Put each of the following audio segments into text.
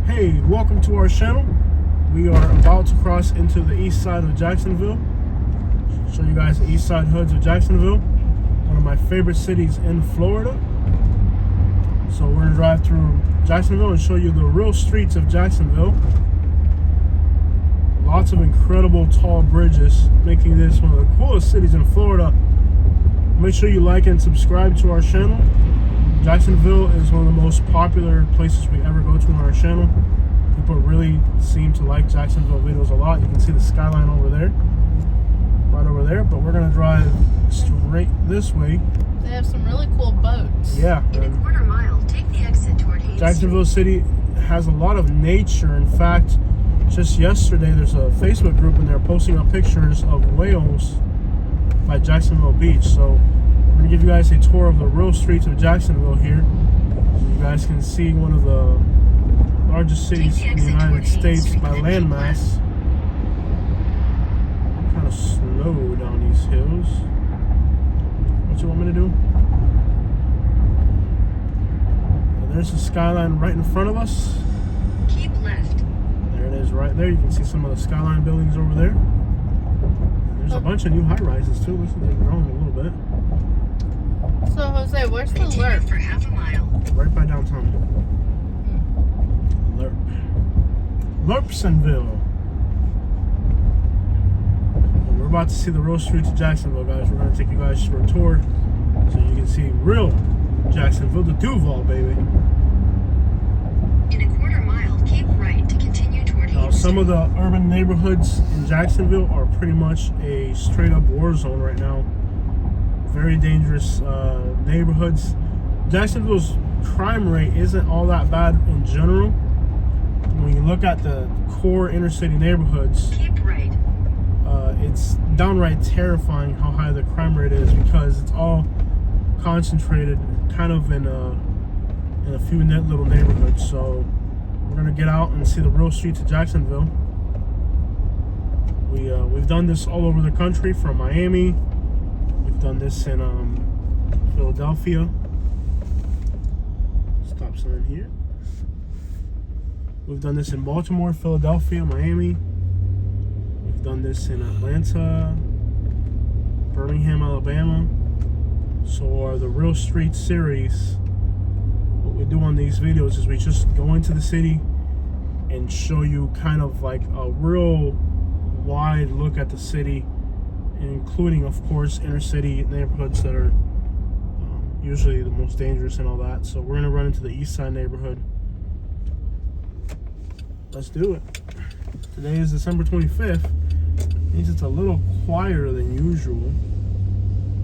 Hey, welcome to our channel. We are about to cross into the east side of Jacksonville. Show you guys the east side hoods of Jacksonville, one of my favorite cities in Florida. So we're gonna drive through Jacksonville and show you the real streets of Jacksonville. Lots of incredible tall bridges, making this one of the coolest cities in Florida. Make sure you like and subscribe to our channel. Jacksonville is one of the most popular places we ever go to on our channel. People really seem to like Jacksonville videos a lot. You can see the skyline over there, right over there, but we're gonna drive straight this way. They have some really cool boats. Yeah. In a quarter mile, take the exit toward Hayes Jacksonville City has a lot of nature. In fact, just yesterday there's a Facebook group and they're posting up pictures of whales by Jacksonville Beach. So I'm gonna give you guys a tour of the real streets of Jacksonville here. So you guys can see one of the largest cities in the United States by landmass. Kind of snow down these hills. What you want me to do? And there's the skyline right in front of us. Keep left. There it is right there. You can see some of the skyline buildings over there. And there's a bunch of new high-rises too. Looks like they're growing a little bit. So Jose, where's the Continue lurk? for half a mile. Right by downtown. Lerp. Lerpsonville. And we're about to see the real streets of Jacksonville, guys. We're going to take you guys for a tour so you can see real Jacksonville, the Duval, baby. In a quarter mile, keep right to continue toward Now, Hayes. some of the urban neighborhoods in Jacksonville are pretty much a straight-up war zone right now. Very dangerous neighborhoods. Jacksonville's crime rate isn't all that bad in general. When you look at the core inner city neighborhoods, Keep right. it's downright terrifying how high the crime rate is because it's all concentrated kind of in a few little neighborhoods. So we're gonna get out and see the real streets of Jacksonville. We've done this all over the country, from Miami. We've done this in Philadelphia. Stop sign here. We've done this in Baltimore, Philadelphia, Miami. We've done this in Atlanta, Birmingham, Alabama. So the Real Street series, what we do on these videos is we just go into the city and show you kind of like a real wide look at the city, including, of course, inner city neighborhoods that are usually the most dangerous and all that. So we're gonna run into the east side neighborhood. Let's do it. Today is December 25th. Means it's a little quieter than usual.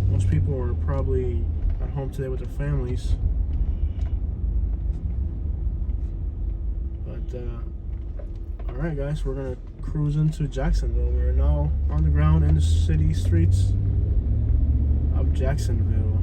Most people are probably at home today with their families. But all right, guys, we're gonna cruise into Jacksonville. We're now on the ground in the city streets of Jacksonville.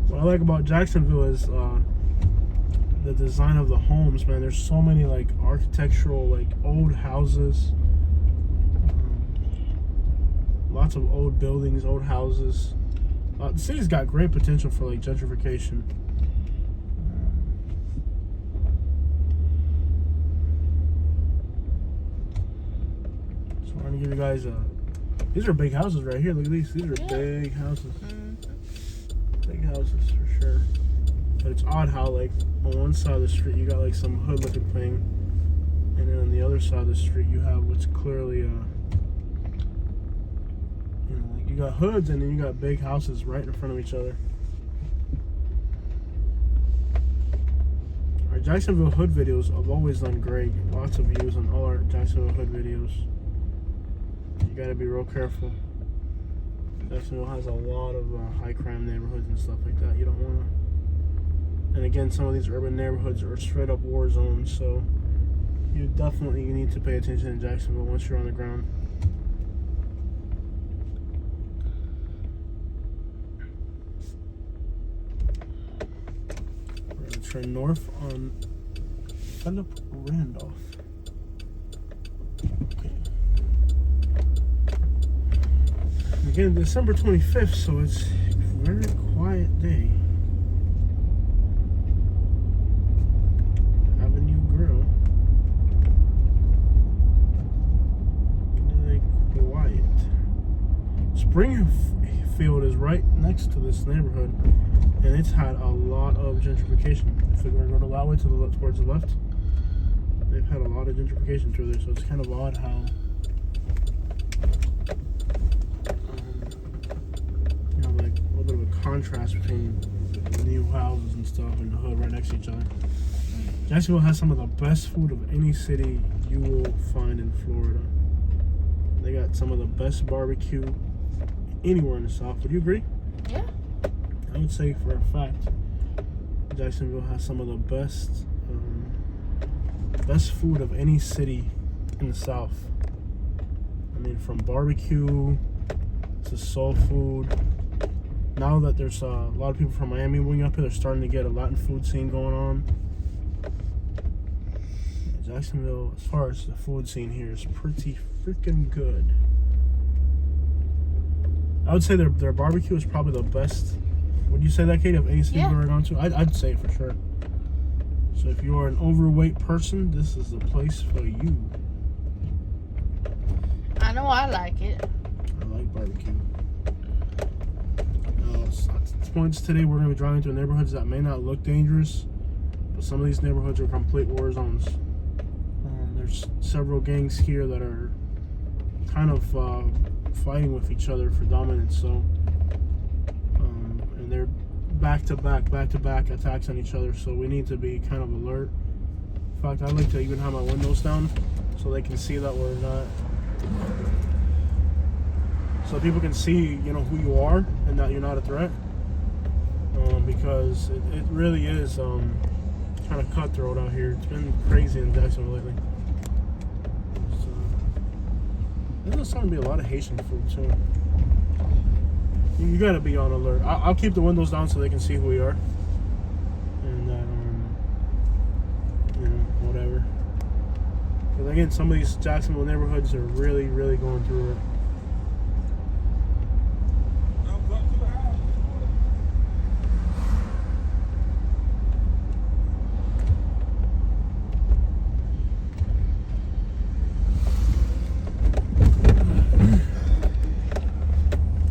What I like about Jacksonville is the design of the homes, man. There's so many like architectural, like old houses. Lots of old buildings, old houses. The city's got great potential for like gentrification. So I'm gonna give you guys these are big houses right here. Look at these. These are big houses. Big houses for sure. But it's odd how like on one side of the street you got like some hood looking thing, and then on the other side of the street you have what's clearly like you got hoods and then you got big houses right in front of each other. Our Jacksonville hood videos have always done great. Lots of views on all our Jacksonville hood videos. You gotta be real careful. Jacksonville has a lot of high crime neighborhoods and stuff like that. You don't want to. And again, some of these urban neighborhoods are straight up war zones, so you definitely need to pay attention in Jacksonville once you're on the ground. We're going to turn north on Philip Randolph. Again, December 25th, so it's a very quiet day. Avenue Grill. Really quiet. Springfield is right next to this neighborhood, and it's had a lot of gentrification. If we were to go that way towards the left, they've had a lot of gentrification through there, so it's kind of odd how like a little bit of a contrast between new houses and stuff and the hood right next to each other. Jacksonville has some of the best food of any city you will find in Florida. They got some of the best barbecue anywhere in the South. Would you agree? Yeah. I would say for a fact, Jacksonville has some of the best food of any city in the South. I mean, from barbecue to soul food. Now that there's a lot of people from Miami moving up here, they're starting to get a Latin food scene going on. Jacksonville, as far as the food scene here, is pretty freaking good. I would say their barbecue is probably the best. Would you say that, Katie, of any city you've ever gone to? I'd say it for sure. So if you're an overweight person, this is the place for you. I know I like it. I like barbecue. At points today, we're going to be driving through neighborhoods that may not look dangerous, but some of these neighborhoods are complete war zones. There's several gangs here that are kind of fighting with each other for dominance. So, and they're back to back attacks on each other. So we need to be kind of alert. In fact, I like to even have my windows down so they can see that we're not. So people can see, who you are and that you're not a threat. Because it really is kind of cutthroat out here. It's been crazy in Jacksonville lately. So, there's starting to be a lot of Haitian food too. You gotta be on alert. I'll keep the windows down so they can see who we are. And that, whatever. But again, some of these Jacksonville neighborhoods are really, really going through it.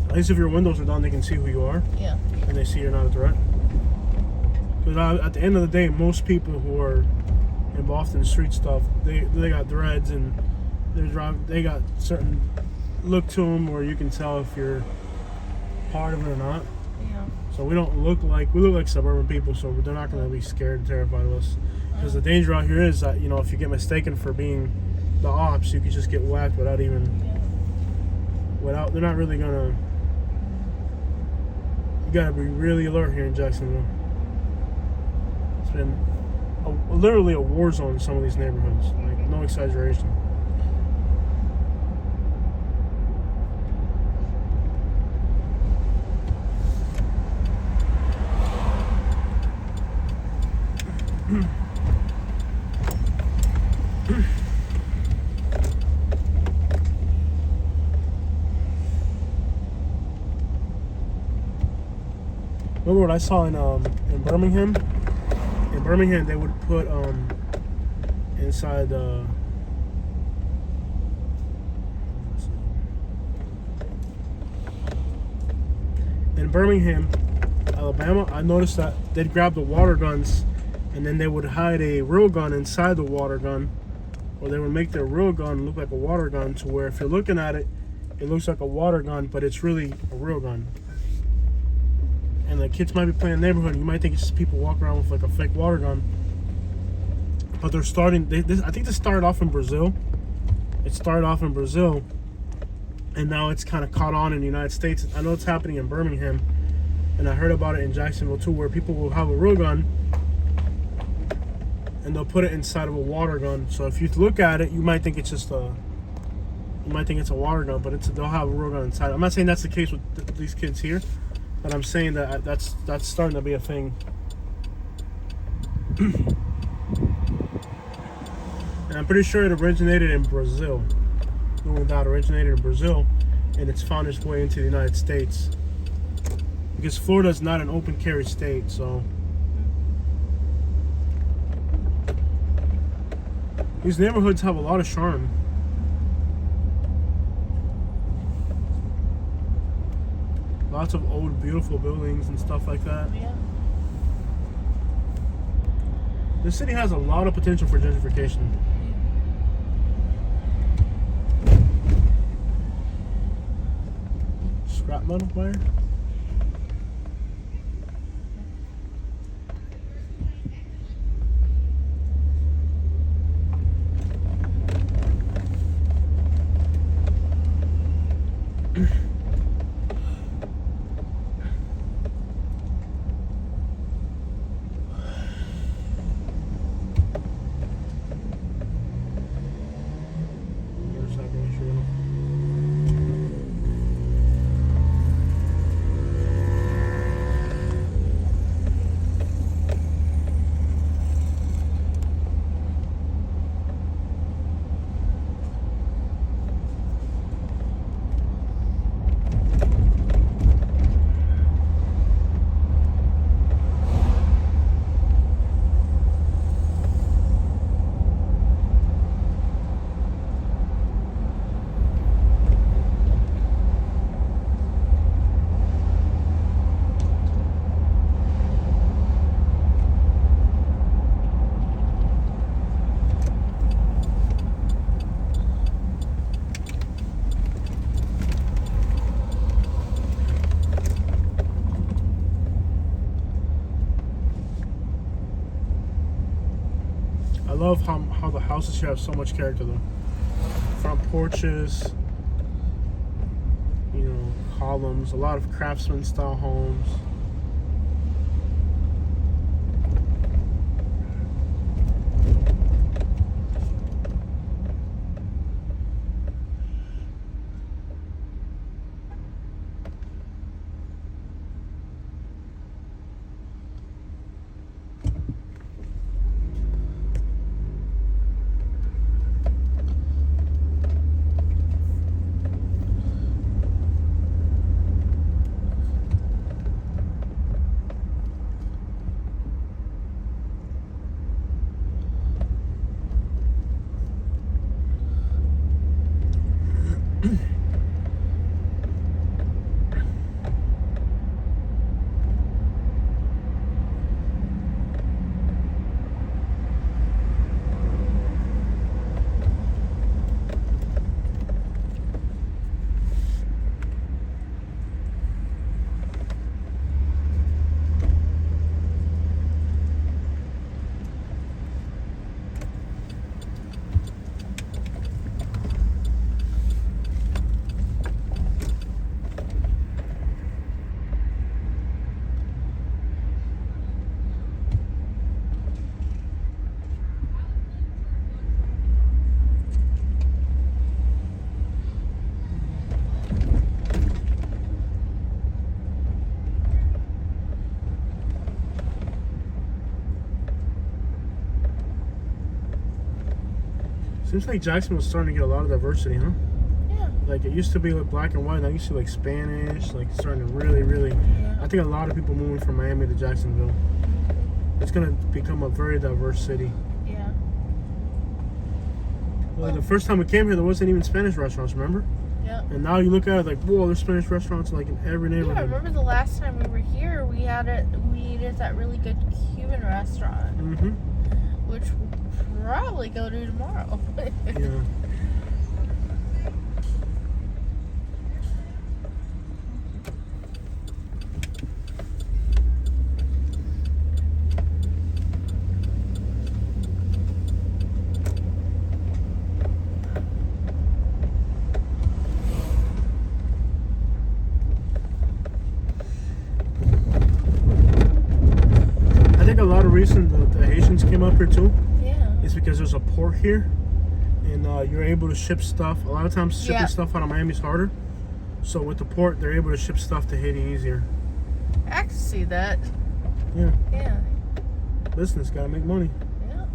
At least if your windows are down, they can see who you are. Yeah. And they see you're not a threat. Because at the end of the day, most people who are involved in street stuff, they got dreads and they got certain look to them where you can tell if you're part of it or not. Yeah. So we look like suburban people, so they're not going to be scared and terrified of us. Because the danger out here is that, if you get mistaken for being the ops, you could just get whacked without they're not really going to. You gotta be really alert here in Jacksonville. It's been literally a war zone in some of these neighborhoods. Like, no exaggeration. Remember what I saw in Birmingham? In Birmingham, they would put inside the. In Birmingham, Alabama, I noticed that they'd grab the water guns, and then they would hide a real gun inside the water gun, or they would make their real gun look like a water gun, to where if you're looking at it, it looks like a water gun, but it's really a real gun. And the kids might be playing in the neighborhood, and you might think it's just people walking around with like a fake water gun. But they're starting. I think this started off in Brazil. It started off in Brazil, and now it's kind of caught on in the United States. I know it's happening in Birmingham, and I heard about it in Jacksonville too, where people will have a real gun, and they'll put it inside of a water gun. So if you look at it, you might think it's just a water gun, but they'll have a real gun inside. I'm not saying that's the case with these kids here. But I'm saying that that's starting to be a thing. And I'm pretty sure it originated in Brazil. No doubt originated in Brazil. and it's found its way into the United States. Because Florida is not an open carry state, so these neighborhoods have a lot of charm. Lots of old, beautiful buildings and stuff like that. Yeah. This city has a lot of potential for gentrification. Scrap metal fire? I love how the houses here have so much character though. Front porches, you know, columns, a lot of craftsman style homes. Seems like Jacksonville's starting to get a lot of diversity, huh? Yeah. Like it used to be like black and white, now you see like Spanish, like starting to really. Yeah. I think a lot of people moving from Miami to Jacksonville. It's gonna become a very diverse city. Yeah. Like the first time we came here, there wasn't even Spanish restaurants, remember? Yeah. And now you look at it like, whoa, there's Spanish restaurants like in every neighborhood. Yeah, remember the last time we were here, we ate at that really good Cuban restaurant, Mm-hmm. which we'll probably go to tomorrow. Yeah. I think a lot of reason the Haitians came up here too Yeah. is because there's a port here, and you're able to ship stuff. A lot of times shipping Yeah. stuff out of Miami is harder. So with the port, they're able to ship stuff to Haiti easier. I can see that. Yeah. Yeah. Business gotta make money. Yeah.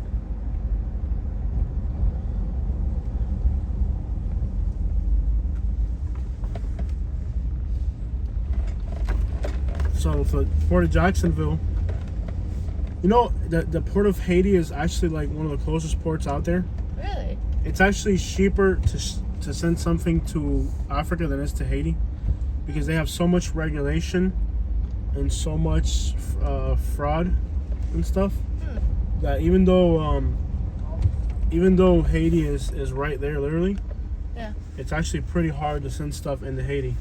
So for the port of Jacksonville, you know, the port of Haiti is actually like one of the closest ports out there. Really? It's actually cheaper to send something to Africa than it is to Haiti, because they have so much regulation and so much fraud and stuff that even though Haiti is right there literally, Yeah. it's actually pretty hard to send stuff into Haiti.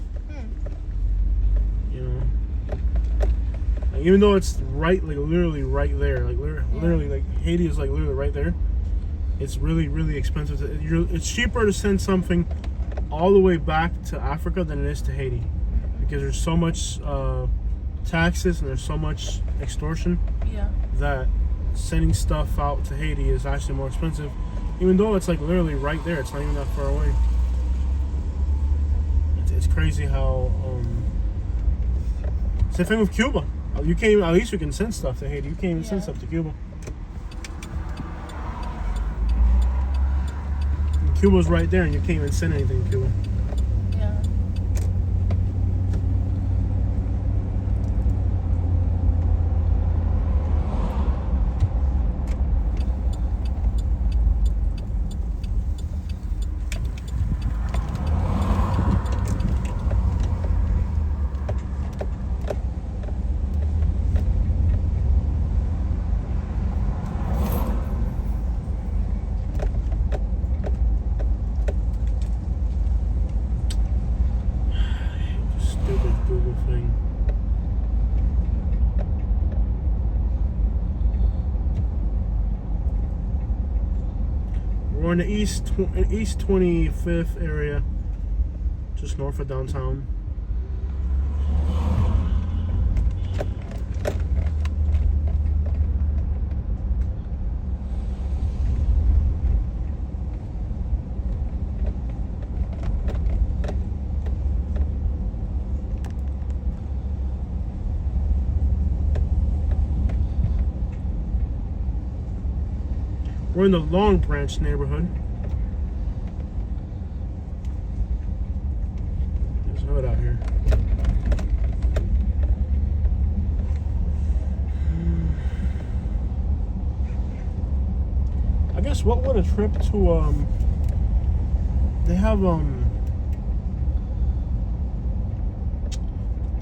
You know, like, even though it's right, like literally right there, like literally like Haiti is like literally right there. It's really, really expensive. It's cheaper to send something all the way back to Africa than it is to Haiti, because there's so much taxes and there's so much extortion Yeah. that sending stuff out to Haiti is actually more expensive, even though it's like literally right there. It's not even that far away. It's crazy how. Same thing with Cuba. You can't even, at least you can send stuff to Haiti. You can't even send stuff to Cuba. And Cuba's right there, and you can't even send anything to Cuba. Yeah. Stupid Google thing. We're in the east 25th area, just north of downtown. We're in the Long Branch neighborhood. There's a hood out here. I guess what would a trip to they have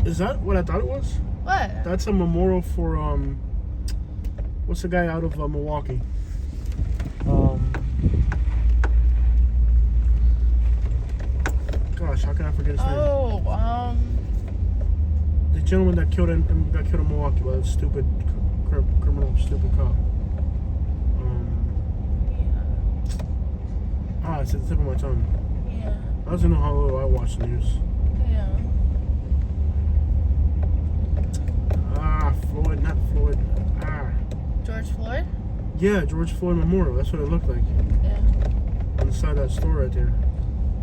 is that what I thought it was? What? That's a memorial for what's the guy out of Milwaukee? Gosh, how can I forget his name? Oh, The gentleman that got killed in Milwaukee by that stupid criminal, stupid cop. It's at the tip of my tongue. yeah. I don't know how little I watch the news. Yeah. Floyd, not Floyd. George Floyd? Yeah, George Floyd Memorial. That's what it looked like Yeah. on the side of that store right there.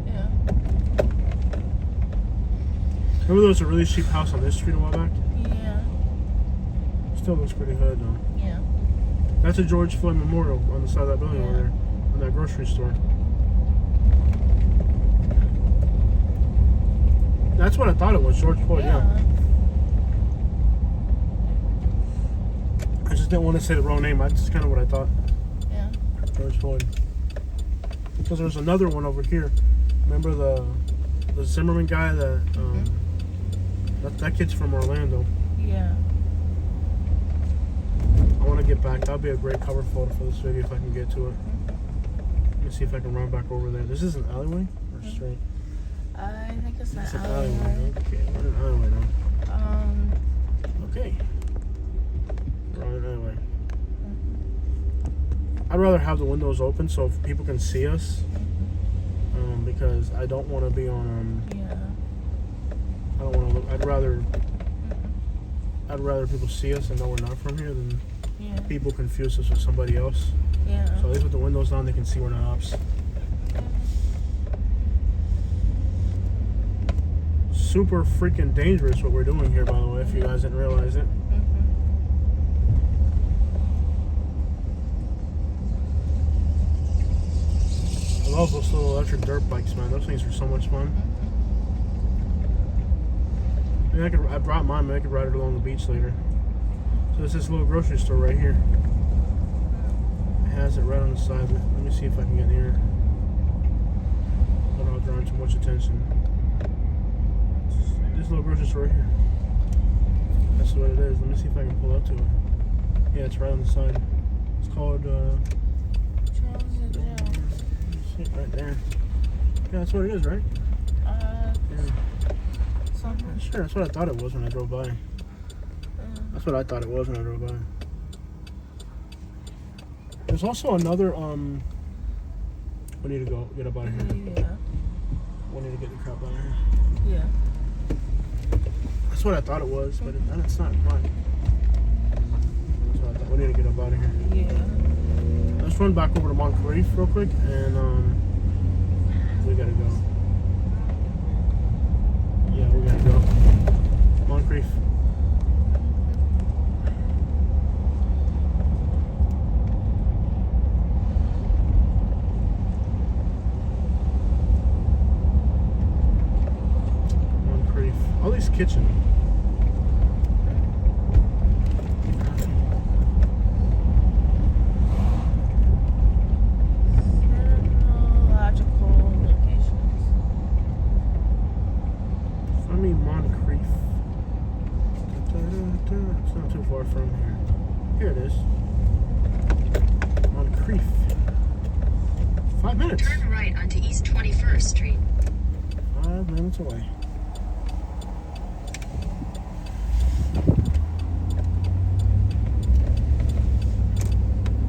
Yeah. Remember there was a really cheap house on this street a while back? Yeah. Still looks pretty hood though. Yeah. That's a George Floyd Memorial on the side of that building over there, on that grocery store. That's what I thought it was, George Floyd, yeah. I just didn't want to say the wrong name. That's kind of what I thought. Yeah. George Floyd. Because there's another one over here. Remember the Zimmerman guy that that kid's from Orlando. Yeah. I want to get back. That'll be a great cover photo for this video if I can get to it. Let me see if I can run back over there. This is an alleyway or straight? I think it's It's an an alleyway. alleyway. Okay, we're in an alleyway now. Okay. We're on an alleyway. I'd rather have the windows open so if people can see us. Because I don't want to be on. Yeah. I don't want to look. I'd rather people see us and know we're not from here than people confuse us with somebody else. Yeah. So at least with the windows down, they can see we're not ops. Super freaking dangerous what we're doing here, by the way, if you guys didn't realize it. I love those little electric dirt bikes, man. Those things are so much fun. mean, I brought mine, but I could ride it along the beach later. So it's this little grocery store right here. It has it right on the side. Let me see if I can get near. Without drawing too much attention. This little grocery store right here. That's what it is. Let me see if I can pull up to it. Yeah, it's right on the side. It's called, right there. Yeah, that's what it is, right? Yeah. Something. Sure, that's what I thought it was when I drove by. That's what I thought it was when I drove by. There's also another, we need to go get up out of here. Yeah. We need to get the crap out of here. Yeah. That's what I thought it was, but then it's not mine. That's what I thought. We need to get up out of here. Yeah. Let's run back over to Moncrief real quick, and we gotta go. Yeah, we gotta go. Moncrief. Moncrief. All these kitchen. It's not too far from here. Here it is. Moncrief. 5 minutes. Turn right onto East 21st Street. 5 minutes away.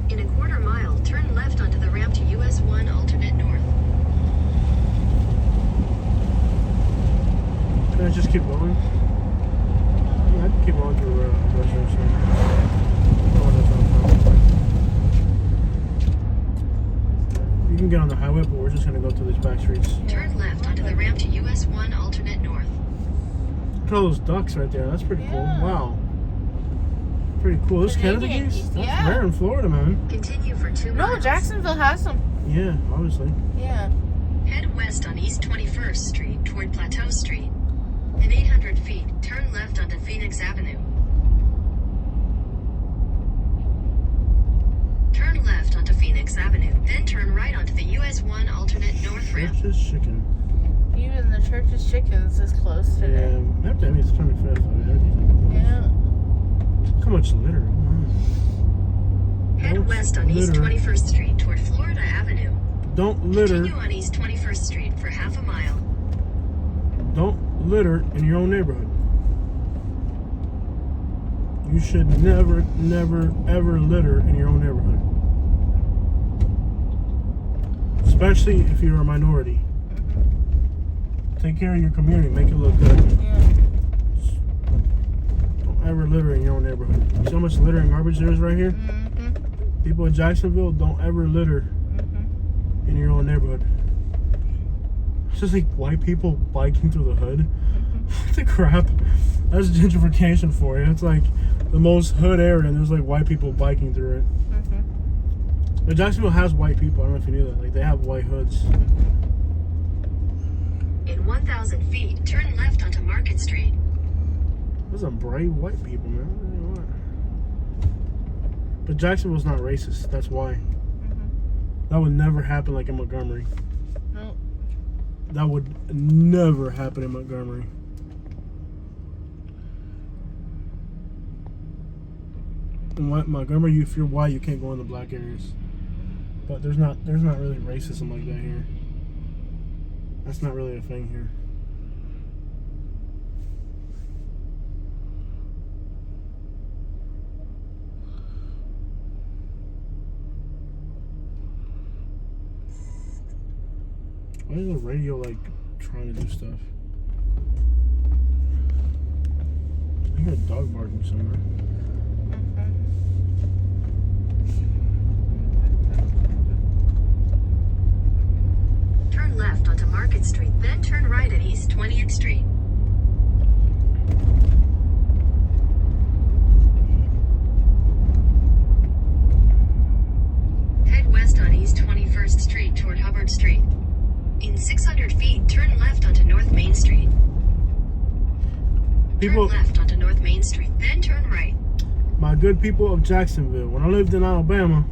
In a quarter mile, turn left onto the ramp to US 1 alternate north. Can I just keep going? Yeah, I can keep on through residential. You can get on the highway, but we're just going to go through these back streets. Turn left onto the ramp to US 1 alternate north. Look at all those ducks right there. That's pretty cool. Yeah. Wow. Pretty cool. Those Canada Canadian geese? geese, That's yeah. rare in Florida, man. Continue for 2 No, miles. Jacksonville has them. Yeah, obviously. Yeah. Head west on East 21st Street toward Plateau Street. In 800 feet, turn left onto Phoenix Avenue. Turn left onto Phoenix Avenue, then turn right onto the US 1 alternate north ramp. Church's chicken. Even the Church's Chickens is close today. Yeah, that means it's 25th. Yeah. Look how much litter. Head Don't west on East litter. 21st Street toward Florida Avenue. Don't litter. Continue on East 21st Street for half a mile. Don't litter in your own neighborhood. You should never, never, ever litter in your own neighborhood. Especially if you're a minority. Take care of your community. Make it look good. Yeah. Don't ever litter in your own neighborhood. See how much litter and garbage there is right here? Mm-hmm. People in Jacksonville, don't ever litter Mm-hmm. in your own neighborhood. It's just like white people biking through the hood. What the crap? That's gentrification for you. It's like the most hood area, and there's like white people biking through it. Mm-hmm. But Jacksonville has white people. I don't know if you knew that. Like they have white hoods. In 1,000 feet, turn left onto Market Street. Those are brave white people, man. I don't know what. But Jacksonville's not racist. That's why. That would never happen like in Montgomery. Nope. That would never happen in Montgomery. In Montgomery, if you're white, you can't go in the black areas. But there's not really racism like that here. That's not really a thing here. Why is the radio like trying to do stuff? I hear a dog barking somewhere. Turn left onto Market Street, then turn right at East 20th Street. Head west on East 21st Street toward Hubbard Street. In 600 feet, turn left onto North Main Street. People, Turn left onto North Main Street, then turn right. my good people of Jacksonville. When I lived in Alabama,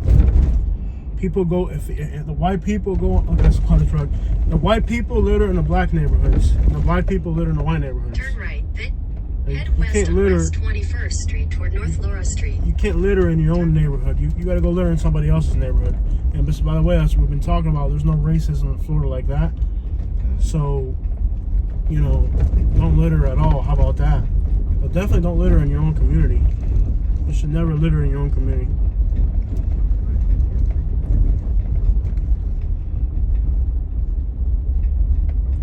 people go if the white people go. Oh, that's quite a truck. The white people litter in the black neighborhoods. And the black people litter in the white neighborhoods. Turn right, then Like, head you west can't on litter. West 21st Street toward North Laura Street. You can't litter in your own neighborhood. You got to go litter in somebody else's neighborhood. And by the way, that's what we've been talking about. There's no racism in Florida like that. So, you know, don't litter at all. How about that? But definitely don't litter in your own community. You should never litter in your own community.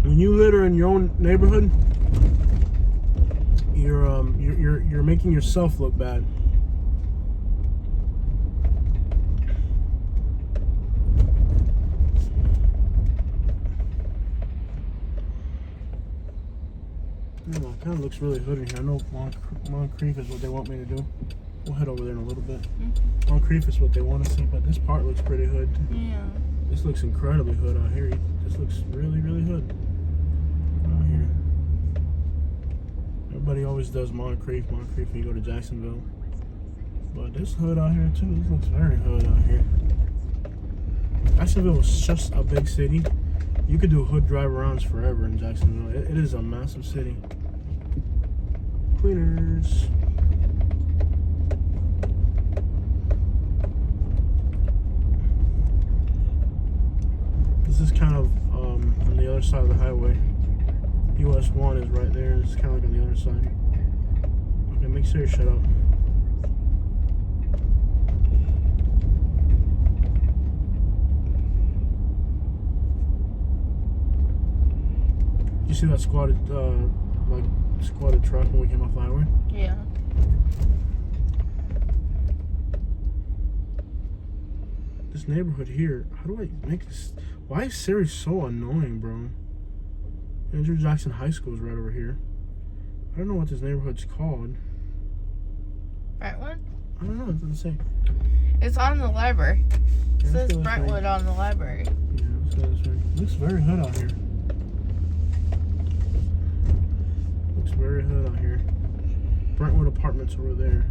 When you litter in your own neighborhood, you're making yourself look bad. It kind of looks really hood in here. I know Moncrief is what they want me to do. We'll head over there in a little bit. Moncrief is what they want to see, but this part looks pretty hood. Yeah. This looks incredibly hood out here. This looks really, really hood out here. Everybody always does Moncrief when you go to Jacksonville. But this hood out here too, this looks very hood out here. Jacksonville is just a big city. You could do hood drive-arounds forever in Jacksonville. It is a massive city. Cleaners. This is kind of on the other side of the highway. US 1 is right there. It's kind of like on the other side. Okay, make sure you shut up. You see that squatted truck when we came off the highway? Yeah. This neighborhood here, how do I make this? Why is Siri so annoying, bro? Andrew Jackson High School is right over here. I don't know what this neighborhood's called. Brentwood? I don't know, it doesn't say. It's on the library. It Yeah, says let's go this Brentwood way. on the library. Yeah, let's go this way. Looks very hood out here. Looks very hood out here. Brentwood Apartments over there.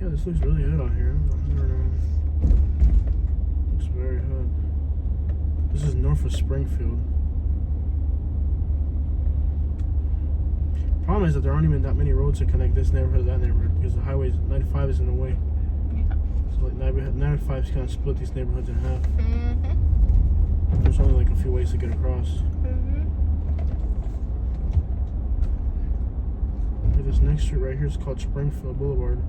Yeah, this looks really hood out here. I don't know. Looks very hood. This is north of Springfield. Problem is that there aren't even that many roads to connect this neighborhood to that neighborhood because the highway 95 is in the way. Yeah. So like 95 is kind of split these neighborhoods in half. Mm-hmm. There's only like a few ways to get across. Mm-hmm. Okay, this next street right here is called Springfield Boulevard.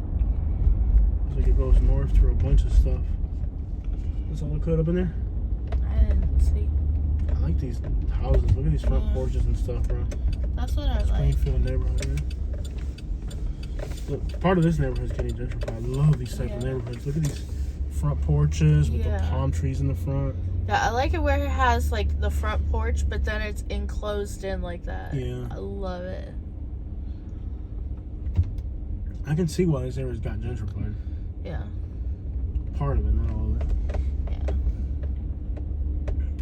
It's like it goes north through a bunch of stuff. That's all the code up in there? I didn't see. I like these houses. Look at these front Yeah. porches and stuff, bro. That's what I like. Springfield neighborhood, yeah. Look, part of this neighborhood is getting gentrified. I love these type of Yeah. neighborhoods. Look at these front porches with the Yeah. palm trees in the front. Yeah, I like it where it has like the front porch, but then it's enclosed in like that. Yeah. I love it. I can see why this area's got gentrified. Yeah. Part of it, not all of it. Yeah.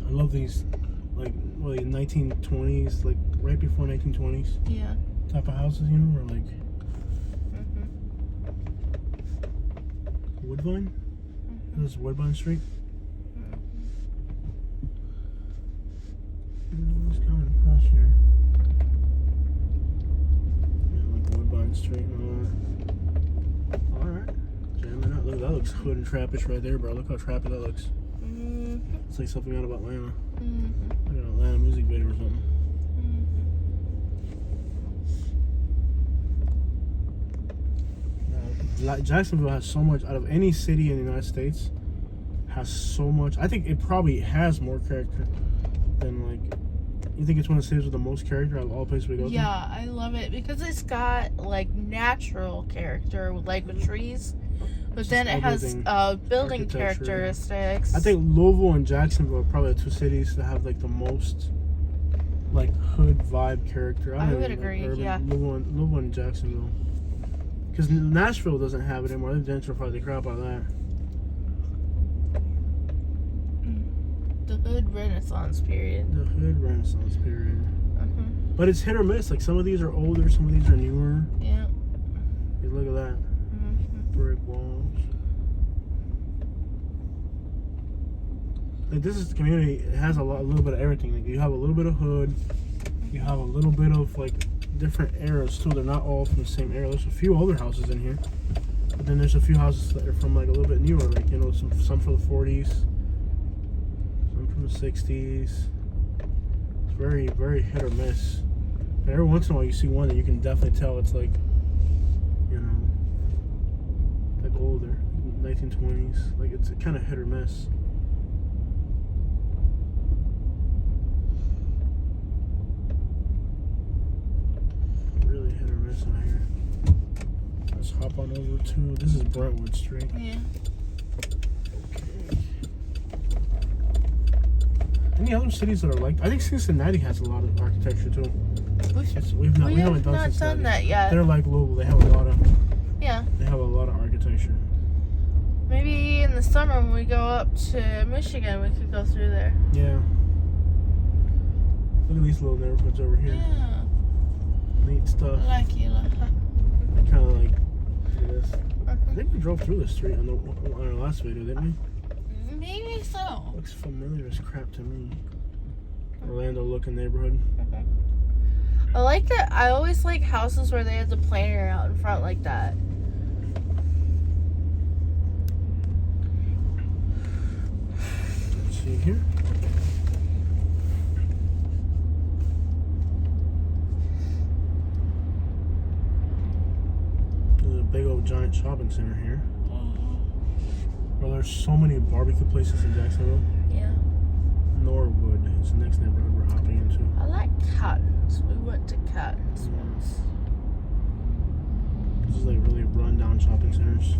I love these, like, well, the 1920s, like, right before 1920s Yeah. type of houses, you know, or like Mm-hmm. Woodbine? This is Woodbine Street? What's coming across here? Yeah, like Woodbine Street and all that. Alright. Jamming out. Look, that looks hood and trappish right there, bro. Look how trappy that looks. Mm-hmm. It's like something out of Atlanta. Mm-hmm. Like an Atlanta music video or something. Jacksonville has so much, out of any city in the United States, has so much. I think it probably has more character than, like, you think it's one of the cities with the most character out of all places we go to? Yeah, I love it because it's got like natural character, like with trees, but Just then it has everything. building Architecture, yeah. characteristics. I think Louisville and Jacksonville are probably the two cities that have, like, the most, like, hood vibe character. I don't would know, like, agree, urban, yeah. Louisville and Jacksonville. Because Nashville doesn't have it anymore. They've gentrified the crap out of that. The hood Renaissance period. The hood Renaissance period. Uh-huh. But it's hit or miss. Like, some of these are older, some of these are newer. Yeah. Hey, look at that. Brick walls. Like, this is the community. It has a little bit of everything. Like, you have a little bit of hood. You have a little bit of, like, different eras, too. They're not all from the same era. There's a few older houses in here. But then there's a few houses that are from, like, a little bit newer. Like, you know, some from the 40s. Some from the 60s. It's very, very hit or miss. And every once in a while you see one that you can definitely tell it's, like, you know, like older. 1920s. Like, it's kind of hit or miss. Really hit or miss in here. Let's hop on over to, this is Brentwood Street. Yeah. Okay. Any other cities that are like, I think Cincinnati has a lot of architecture too. We haven't done that yet. They're like Louisville. They have a lot of. Yeah. They have a lot of architecture. Maybe in the summer when we go up to Michigan, we could go through there. Yeah. Look at these little neighborhoods over here. Yeah. Neat stuff. I like it. Kind of like this. I think we drove through the street on our last video, didn't we? Maybe so. Looks familiar as crap to me. Orlando-looking neighborhood. I like that. I always like houses where they have the plane area out in front like that. Let's see here. There's a big old giant shopping center here. Well, there's so many barbecue places in Jacksonville. Yeah. Norwood is the next neighborhood we're hopping into. I like Cottons. We went to Cottons once. This is like really run-down shopping centers.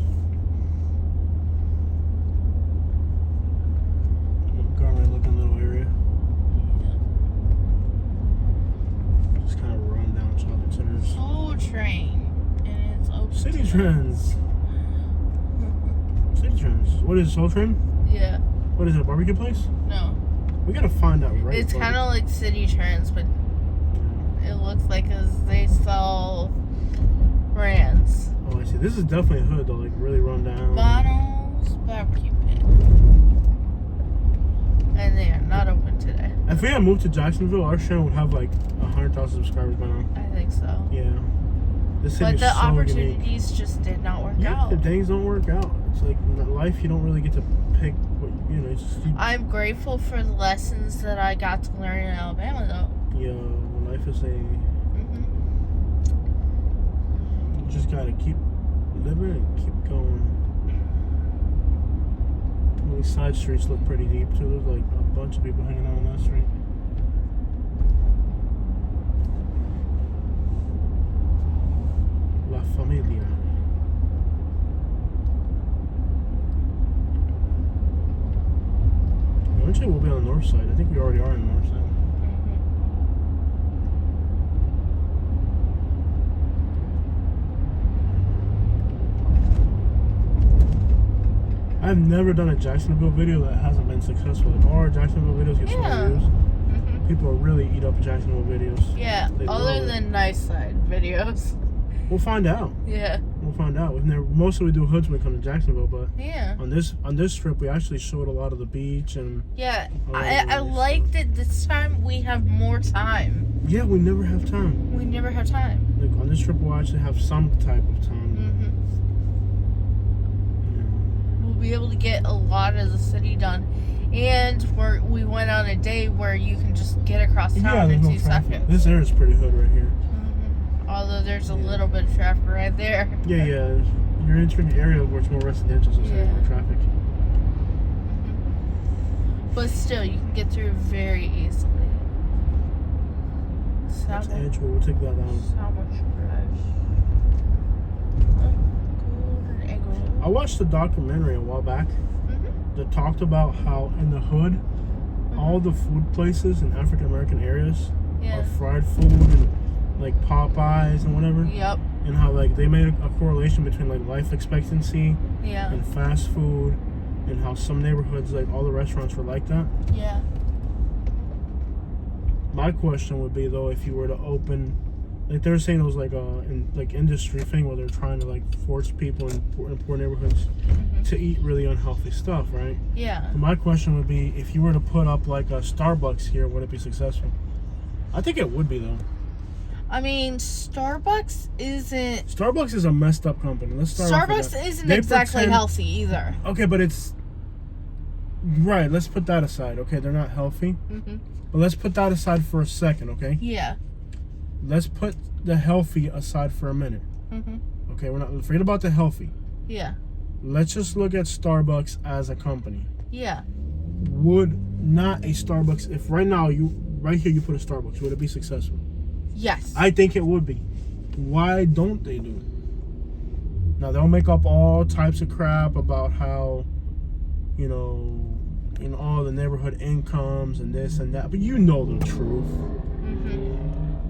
Montgomery-looking little area. Yeah. Just kind of run-down shopping centers. Soul Train. And it's open. City Trends. City Trends. What is Soul Train? Yeah. What is it, a barbecue place? No. We gotta find out right. It's kind of like City Trends, but it looks like they sell brands. Oh, I see. This is definitely a hood though, like really run down. Bottles Barbecue Pit. And they are not open today. If we had moved to Jacksonville, our channel would have like 100,000 subscribers by now. I think so. Yeah. This city But is the so opportunities unique. just did not work Yeah, out. the things don't work out. It's like in life, you don't really get to pick what you know. It's just, I'm grateful for the lessons that I got to learn in Alabama, though. yeah, life is a. You just gotta keep living and keep going. These side streets look pretty deep too. There's like a bunch of people hanging out on that street. La Familia. Eventually we'll be on the north side. I think we already are on the north side. I've never done a Jacksonville video that hasn't been successful. Like, all our Jacksonville videos get so many views. People really eat up Jacksonville videos. Yeah, They love other it. than nice side videos. We'll find out. Yeah. We'll find out. Mostly we do hoods when we come to Jacksonville, but Yeah. on this trip we actually showed a lot of the beach and Yeah. Oh, I nice. like that this time we have more time. yeah, we never have time. We never have time. Like on this trip we'll actually have some type of time. We'll be able to get a lot of the city done. And we went on a day where you can just get across town in 2 seconds. This area is pretty hood right here. Although there's a little bit of traffic right there. Yeah. You're entering an area where it's more residential, so there's more traffic. But still, you can get through very easily. That's Edgewood. We'll take that down. So much trash. Golden egg roll. I watched a documentary a while back that talked about how in the hood, all the food places in African American areas are fried food and like Popeyes and whatever. Yep. And how like they made a correlation between like life expectancy and fast food, and how some neighborhoods like all the restaurants were like that. Yeah. My question would be though, if you were to open, like they're saying, it was like industry thing where they're trying to like force people in poor neighborhoods to eat really unhealthy stuff, right? Yeah. My question would be, if you were to put up like a Starbucks here, would it be successful? I think it would be though. I mean, Starbucks isn't. Starbucks is a messed up company. Let's start. Starbucks isn't exactly healthy either. Okay, but it's right. Let's put that aside. Okay, they're not healthy. But let's put that aside for a second. Okay. Yeah. Let's put the healthy aside for a minute. Okay, we're not forget about the healthy. Yeah. Let's just look at Starbucks as a company. Yeah. Would not a Starbucks, if right now you put a Starbucks, would it be successful? Yes. I think it would be. Why don't they do it? Now they'll make up all types of crap about how, all the neighborhood incomes and this and that, but you know the truth.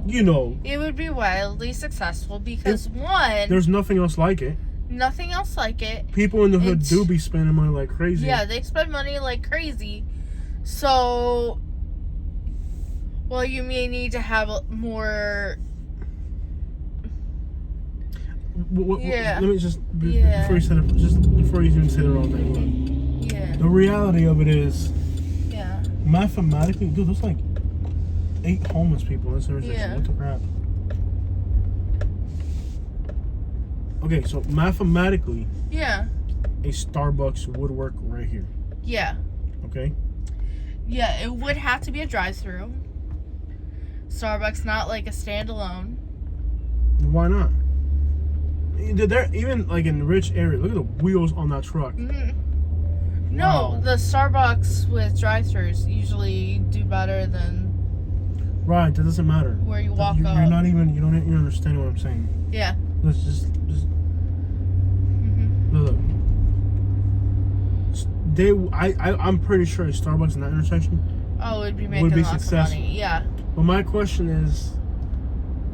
You know. It would be wildly successful because there's nothing else like it. Nothing else like it. People in the hood do be spending money like crazy. Yeah, they spend money like crazy. So, well, you may need to have more. Let me just before you even say the wrong thing. Yeah. The reality of it is, yeah. Mathematically, dude, there's like 8 homeless people in this intersection. Yeah. What the crap? Okay, so mathematically, yeah, a Starbucks would work right here. Yeah. Okay. Yeah, it would have to be a drive-through. Starbucks, not like a standalone. Why not? They're even like in rich areas. Look at the wheels on that truck. No, Wow. the Starbucks with drive-thrus usually do better than. Right, that doesn't matter. Where you walk up. You're not even. You don't even understand what I'm saying. Yeah. Let's just. Look. I'm pretty sure a Starbucks in that intersection. Oh, it'd be making lots successful. of money. Yeah. But my question is,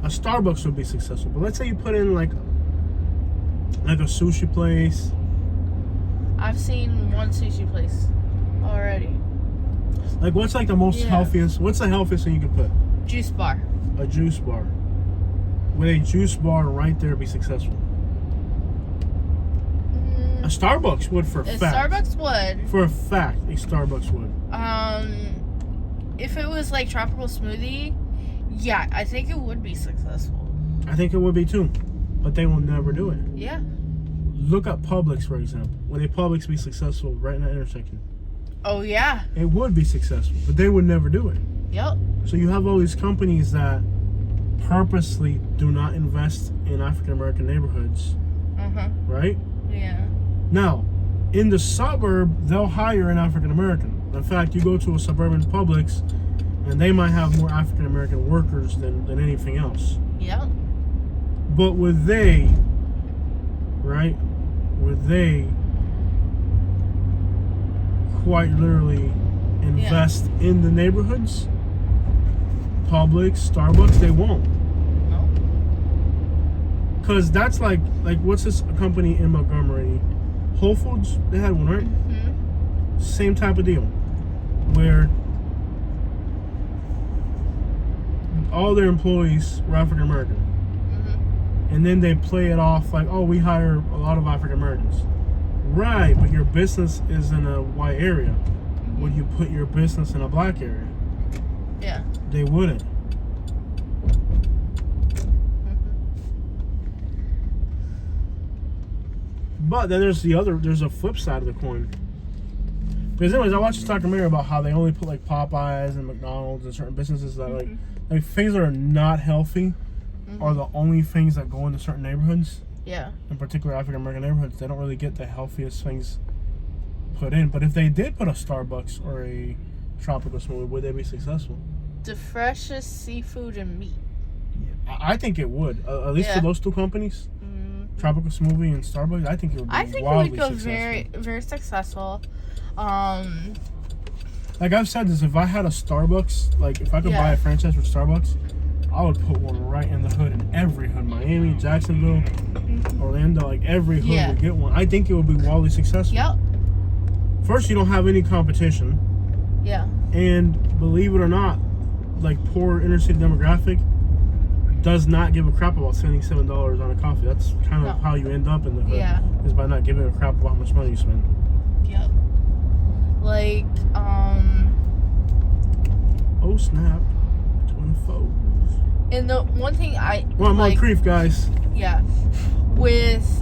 a Starbucks would be successful. But let's say you put in like a sushi place. I've seen one sushi place already. Like, what's like the most healthiest? What's the healthiest thing you could put? Juice bar. A juice bar. Would a juice bar right there be successful? A Starbucks would, for a fact. Starbucks would. For a fact, a Starbucks would. If it was like tropical smoothie, yeah, I think it would be successful. I think it would be too, but they will never do it. Yeah. Look at Publix, for example. Would a Publix be successful right in that intersection? Oh yeah. It would be successful, but they would never do it. Yep. So you have all these companies that purposely do not invest in African American neighborhoods, right? Yeah. Now, in the suburb, they'll hire an African American. In fact, you go to a suburban Publix, and they might have more African American workers than anything else. Yep. But would they quite literally invest in the neighborhoods? Publix, Starbucks, they won't. No. Because that's like what's this company in Montgomery? Whole Foods? They had one, right? Same type of deal. Where all their employees were African American. And then they play it off like, oh, we hire a lot of African Americans. Right, but your business is in a white area. Would you put your business in a black area? Yeah. They wouldn't. But then there's a flip side of the coin. Because anyways, I watched this documentary about how they only put like Popeyes and McDonald's and certain businesses that like things that are not healthy are the only things that go into certain neighborhoods. Yeah. In particular African American neighborhoods, they don't really get the healthiest things put in. But if they did put a Starbucks or a tropical smoothie, would they be successful? The freshest seafood and meat. Yeah, I think it would. At least for those two companies, Tropical Smoothie and Starbucks, I think it would be wildly successful. very, very successful. Like I've said this, if I had a Starbucks, like if I could buy a franchise for Starbucks, I would put one right in the hood, in every hood. Miami, Jacksonville, Orlando, like every hood would get one. I think it would be wildly successful. Yep. First, you don't have any competition. Yeah. And believe it or not, like poor inner city demographic does not give a crap about spending $7 on a coffee. That's kind of how you end up in the hood. Yeah. Is by not giving a crap about how much money you spend. Yep. Like, Oh snap! Twin foes. and the one thing Well, I'm like, on Creef, guys. yeah, with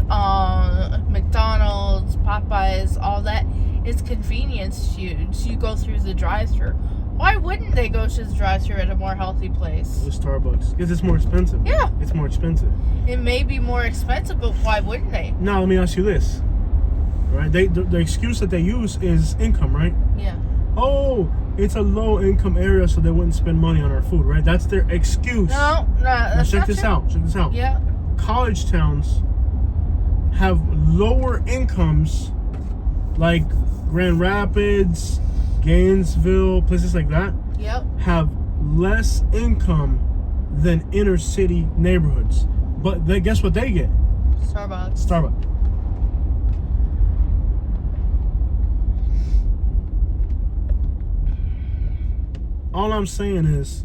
McDonald's, Popeyes, all that, it's convenience to you. So you go through the drive-thru. Why wouldn't they go to the drive-thru at a more healthy place? The Starbucks, because it's more expensive. Yeah. It's more expensive. It may be more expensive, but why wouldn't they? Now let me ask you this, right? The excuse that they use is income, right? Yeah. Oh, it's a low-income area, so they wouldn't spend money on our food, right? That's their excuse. No, Now that's check not this true. out. Check this out. Yeah. College towns have lower incomes, like Grand Rapids, Gainesville, places like that, Yep. have less income than inner city neighborhoods. But guess what they get? Starbucks. Starbucks. All I'm saying is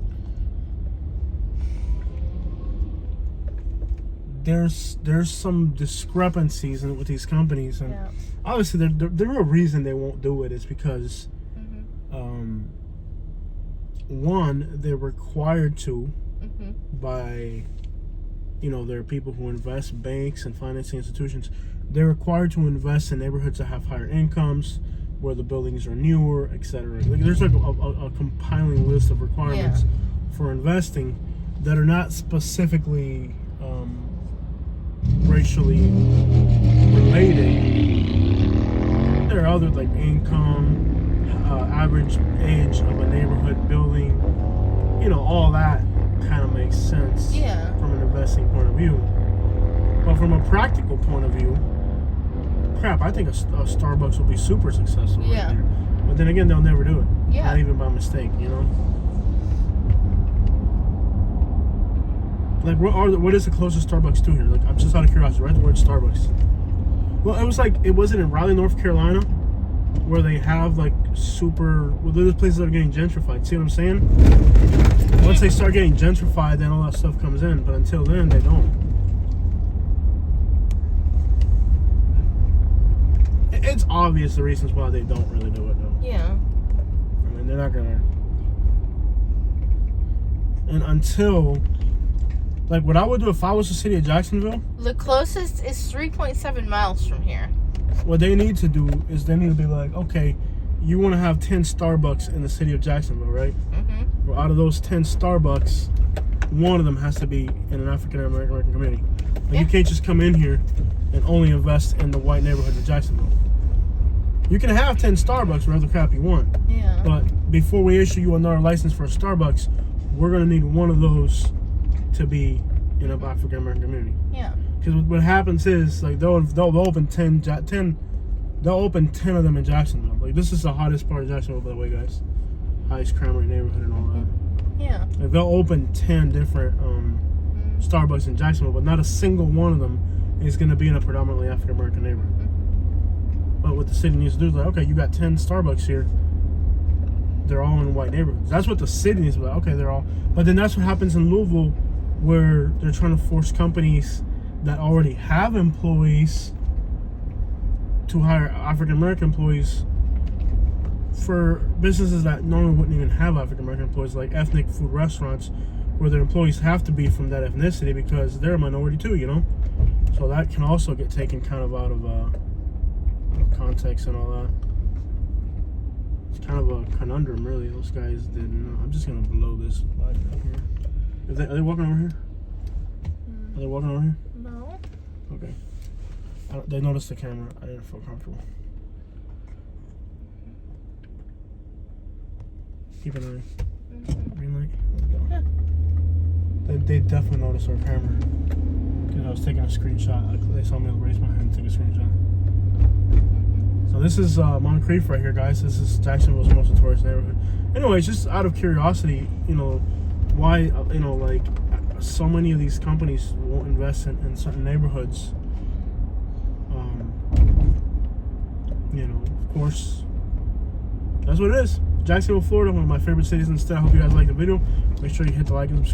there's some discrepancies with these companies, and Yeah. obviously the real reason they won't do it is because one, they're required to by there are people who invest, banks and financing institutions. They're required to invest in neighborhoods that have higher incomes, where the buildings are newer, etc. Like, there's like a compiling list of requirements for investing that are not specifically racially related. There are other, like income, average age of a neighborhood building, all that kind of makes sense from an investing point of view. But from a practical point of view, crap, I think a Starbucks will be super successful right there. But then again, they'll never do it. Yeah. Not even by mistake, Like, what is the closest Starbucks to here? Like, I'm just out of curiosity, right? The word Starbucks. Well, it wasn't in Raleigh, North Carolina, where they have like there's places that are getting gentrified. See what I'm saying? Once they start getting gentrified, then all that stuff comes in. But until then, they don't. It's obvious the reasons why they don't really do it, though. Yeah. I mean, they're not gonna. And until, like, what I would do if I was the city of Jacksonville. The closest is 3.7 miles from here. What they need to do is they need to be like, okay, you want to have 10 Starbucks in the city of Jacksonville, right? Well, out of those 10 Starbucks, one of them has to be in an African American community. Like, you can't just come in here and only invest in the white neighborhoods of Jacksonville. You can have 10 Starbucks wherever the crap you want. Yeah. But before we issue you another license for a Starbucks, we're going to need one of those to be in an African American community. Yeah. Because what happens is, like, they'll open 10 of them in Jacksonville. Like, this is the hottest part of Jacksonville, by the way, guys. Highest crime rate neighborhood and all that. Yeah. Like, they'll open 10 different Starbucks in Jacksonville, but not a single one of them is going to be in a predominantly African American neighborhood. But what the city needs to do is like, okay, you got 10 Starbucks here. They're all in white neighborhoods. That's what the city needs to be like. Okay, they're all. But then that's what happens in Louisville, where they're trying to force companies that already have employees to hire African American employees for businesses that normally wouldn't even have African American employees, like ethnic food restaurants, where their employees have to be from that ethnicity because they're a minority too, So that can also get taken kind of out of context and all that. It's kind of a conundrum, really. Those guys didn't know. I'm just gonna blow this light up here. Are they walking over here? Are they walking over here? No. Okay. They noticed the camera. I didn't feel comfortable. Keep an eye. Green light. Let's go. Yeah. They definitely noticed our camera. Because I was taking a screenshot. They saw me raise my hand and take a screenshot. So this is Moncrief right here, guys. This is Jacksonville's most notorious neighborhood. Anyways, just out of curiosity, why, like, so many of these companies won't invest in certain neighborhoods. Of course, that's what it is. Jacksonville, Florida, one of my favorite cities in the state. I hope you guys like the video. Make sure you hit the like and subscribe.